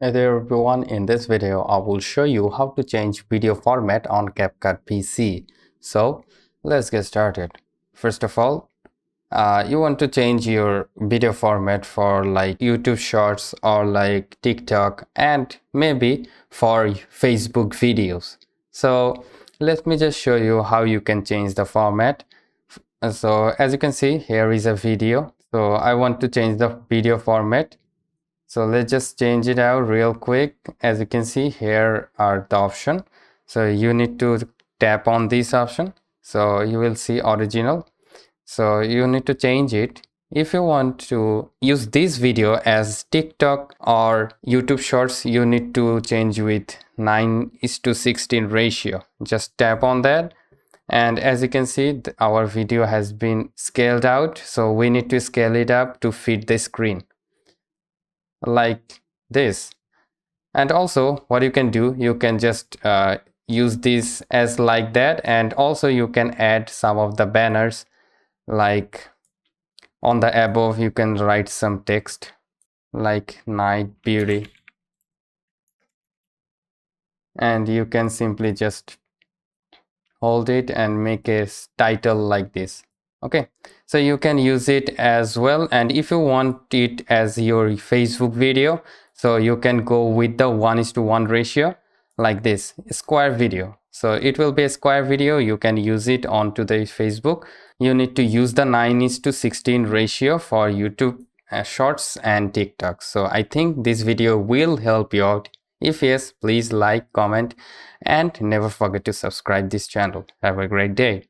Hey there everyone, in this video I will show you how to change video format on CapCut PC. So let's get started. First of all, you want to change your video format for like YouTube Shorts or like TikTok and maybe for Facebook videos. So let me just show you how you can change the format. So as you can see, here is a video. So I want to change the video format. So let's just change it out real quick. As you can see, here are the option. So you need to tap on this option. So you will see original. So you need to change it. If you want to use this video as TikTok or YouTube Shorts, you need to change with 9:16 ratio. Just tap on that. And as you can see, our video has been scaled out. So we need to scale it up to fit the screen like this. And also what you can do, you can just use this as like that, and also you can add some of the banners, like on the above you can write some text like night beauty, and you can simply just hold it and make a title like this. Okay, so you can use it as well. And if you want it as your Facebook video, so you can go with the 1:1 ratio like this, square video. So it will be a square video. You can use it onto the Facebook. You need to use the 9:16 ratio for YouTube Shorts and TikTok. So I think this video will help you out. If yes, please like, comment, and never forget to subscribe this channel. Have a great day.